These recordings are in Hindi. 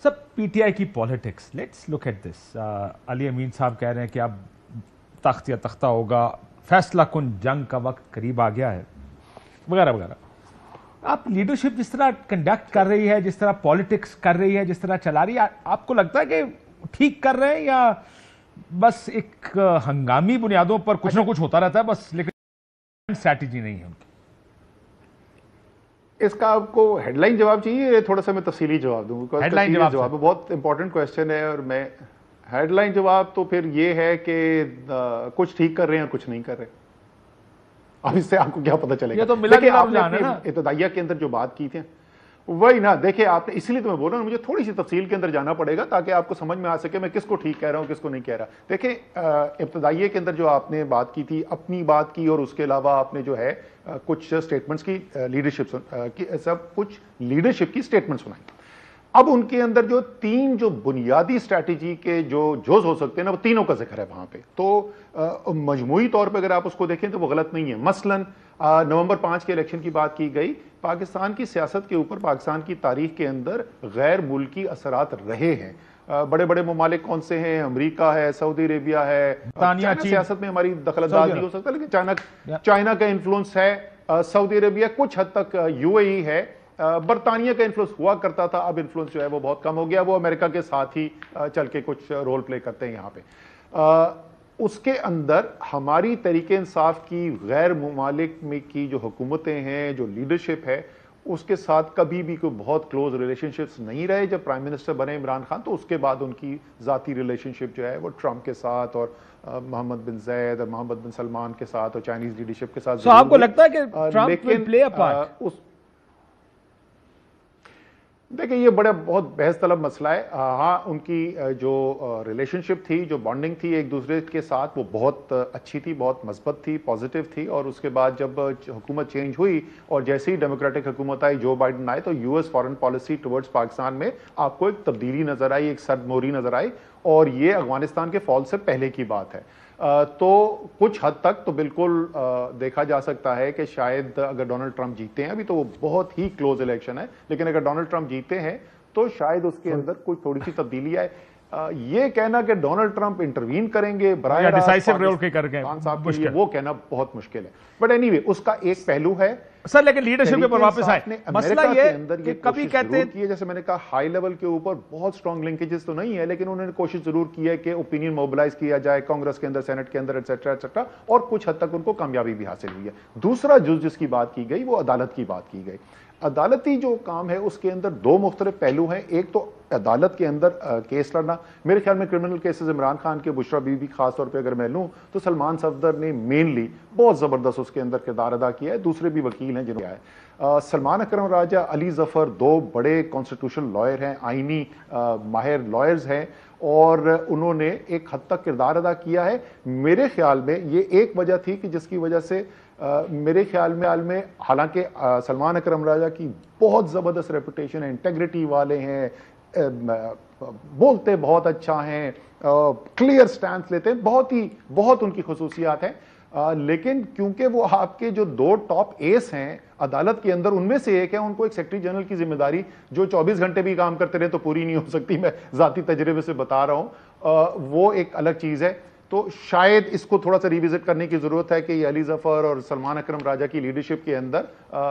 सब पीटीआई की politics, let's look at this. Ali Amin साहब कह रहे हैं कि अब तख्त या तख्ता होगा, फैसला कुन जंग का वक्त करीब आ गया है, वगैरह वगैरह। आप लीडरशिप जिस तरह कंडक्ट कर रही है, जिस तरह पॉलिटिक्स कर रही है, जिस तरह चला रही है, आपको लगता है कि ठीक कर रहे हैं या बस एक हंगामी बुनियादों पर कुछ ना कुछ होता रहता है बस, लेकिन स्ट्रैटेजी नहीं है उनकी? इसका आपको हेडलाइन जवाब चाहिए, थोड़ा सा मैं तफसीली जवाब दूं? हेडलाइन जवाब बहुत इंपॉर्टेंट क्वेश्चन है। और मैं हेडलाइन जवाब तो फिर ये है कि कुछ ठीक कर रहे हैं और कुछ नहीं कर रहे। अब इससे आपको क्या पता चलेगा? ये तो मिला देखिए, जुला आपने है ना इब्तिदाइया के अंदर जो बात की थी वही ना। देखिए, आपने, इसीलिए तो मैं बोल रहा हूं, मुझे थोड़ी सी तफसील के अंदर जाना पड़ेगा ताकि आपको समझ में आ सके मैं किसको ठीक कह रहा हूं, किसको नहीं कह रहा। देखिए, इब्तिदाइया के अंदर जो आपने बात की थी, अपनी बात की, और उसके अलावा आपने जो है कुछ स्टेटमेंट्स की लीडरशिप सब कुछ लीडरशिप की स्टेटमेंट सुनाई। अब उनके अंदर जो तीन जो बुनियादी स्ट्रैटेजी के जो जोज हो सकते हैं ना, वो तीनों का जिक्र है वहां पे। तो मजमूई तौर पे अगर आप उसको देखें तो वो गलत नहीं है। मसलन नवंबर 5 के इलेक्शन की बात की गई, पाकिस्तान की सियासत के ऊपर पाकिस्तान की तारीख के अंदर गैर मुल्की असरात रहे हैं। बड़े बड़े ममालिक कौन से हैं? अमेरिका है, सऊदी अरेबिया है। चाइना सियासत में हमारी दखलंदाज नहीं हो सकता, लेकिन चाइना का इन्फ्लुएंस है। सऊदी अरेबिया, कुछ हद तक यूएई है। बरतानिया का इन्फ्लुएंस हुआ करता था, अब इन्फ्लुएंस जो है वो बहुत कम हो गया। वो अमेरिका के साथ ही चल के कुछ रोल प्ले करते हैं यहाँ पे। उसके अंदर हमारी तरीके इंसाफ की गैर मुमालिक में की जो हुकूमतें हैं, जो लीडरशिप है, उसके साथ कभी भी कोई बहुत क्लोज रिलेशनशिप्स नहीं रहे। जब प्राइम मिनिस्टर बने इमरान खान, तो उसके बाद उनकी जाती रिलेशनशिप जो है वो ट्रंप के साथ और मोहम्मद बिन जैद और मोहम्मद बिन सलमान के साथ और चाइनीज लीडरशिप के साथ। तो आपको लगता है कि Trump will play a part? देखिए, ये बड़ा बहुत बहस तलब मसला है। हाँ, उनकी जो रिलेशनशिप थी, जो बॉन्डिंग थी एक दूसरे के साथ, वो बहुत अच्छी थी, बहुत मस्बत थी, पॉजिटिव थी। और उसके बाद जब हुकूमत चेंज हुई और जैसे ही डेमोक्रेटिक हुकूमत आई, जो बाइडन आए, तो US foreign policy towards Pakistan में आपको एक तब्दीली नजर आई, एक सरमोरी नजर आई। और ये अफगानिस्तान के फॉल से पहले की बात है। तो कुछ हद तक तो बिल्कुल देखा जा सकता है कि शायद अगर डोनाल्ड ट्रंप जीते हैं, अभी तो वो बहुत ही क्लोज इलेक्शन है, लेकिन अगर डोनाल्ड ट्रंप जीते हैं तो शायद उसके अंदर कोई थोड़ी सी तब्दीली आए। ये कहना कि डोनाल्ड ट्रंप इंटरवीन करेंगे बराए डिसाइसिव रोल के करके, खान साहब के लिए, वो कहना बहुत मुश्किल है। बट एनीवे, उसका एक पहलू है सर। लेकिन लीडरशिप के ऊपर वापस आए, मसला ये अंदर कि कभी कहते हैं, जैसे मैंने कहा, हाई लेवल के ऊपर बहुत स्ट्रॉन्ग लिंकेजेस तो नहीं है, लेकिन उन्होंने कोशिश जरूर की है कि ओपिनियन मोबिलाइज किया जाए कांग्रेस के अंदर, सेनेट के अंदर, एटसेट्रा एटसेट्रा, और कुछ हद तक उनको कामयाबी भी हासिल हुई है। दूसरा जुज जिसकी बात की गई वो अदालत की बात की गई। अदालती जो काम है उसके अंदर दो मुख्तलिफ पहलू हैं। एक तो अदालत के अंदर केस लड़ना, मेरे ख्याल में क्रिमिनल केसेस इमरान खान के, बुशरा बीबी खासतौर पे अगर मैं लूं तो सलमान सफदर ने मेनली बहुत जबरदस्त उसके अंदर किरदार अदा किया है। दूसरे भी वकील हैं जिन्होंने आए, सलमान अकरम राजा, अली जफर, दो बड़े कॉन्स्टिट्यूशनल लॉयर हैं, आईनी माहिर लॉयर्स हैं, और उन्होंने एक हद तक किरदार अदा किया है। मेरे ख्याल में ये एक वजह थी कि जिसकी वजह से मेरे ख्याल में हालांकि सलमान अकरम राजा की बहुत जबरदस्त रेपुटेशन है, इंटेग्रिटी वाले हैं, बोलते बहुत अच्छा हैं, क्लियर स्टैंड लेते हैं, बहुत उनकी खुसूसियात हैं। लेकिन क्योंकि वो आपके जो दो टॉप एस हैं अदालत के अंदर, उनमें से एक है, उनको एक सेक्रेटरी जनरल की जिम्मेदारी जो 24 घंटे भी काम करते रहे तो पूरी नहीं हो सकती, मैं जाती तजर्बे से बता रहा हूं, वो एक अलग चीज है। तो शायद इसको थोड़ा सा रिविजिट करने की जरूरत है कि ये अली जफर और सलमान अकरम राजा की लीडरशिप के अंदर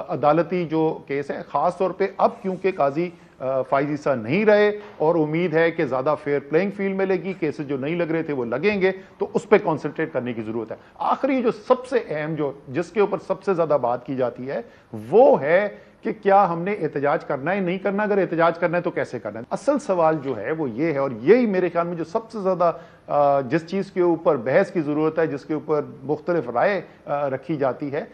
अदालती जो केस है, खास तौर पे अब क्योंकि काजी फाइज ईसा नहीं रहे और उम्मीद है कि ज्यादा फेयर प्लेइंग फील्ड मिलेगी, केसेस जो नहीं लग रहे थे वो लगेंगे, तो उस पर कॉन्सेंट्रेट करने की जरूरत है। आखिरी जो सबसे अहम, जो जिसके ऊपर सबसे ज्यादा बात की जाती है, वो है कि क्या हमने एहतजाज करना है, नहीं करना, अगर एहतजाज करना है तो कैसे करना है। असल सवाल जो है वो ये है, और यही मेरे ख्याल में जो सबसे ज्यादा जिस चीज के ऊपर बहस की जरूरत है, जिसके ऊपर मुख्तलिफ राय रखी जाती है,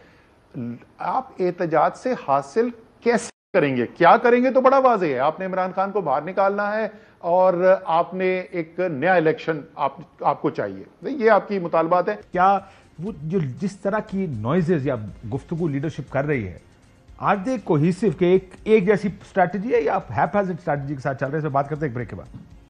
आप एहतजाज से हासिल कैसे करेंगे, क्या करेंगे, तो बड़ा वाज़ेह है। आपने इमरान खान को बाहर निकालना है और आपने एक नया इलेक्शन आपको चाहिए, ये आपकी मुतालबात है। क्या वो जो जिस तरह की नॉइजेज या गुफ्तगू लीडरशिप कर रही है, आर दे कोहेसिव के एक जैसी स्ट्रैटेजी है या आप हैपहैज़र्ड स्ट्रैटेजी के साथ चल रहे हैं? बात करते हैं एक ब्रेक के बाद।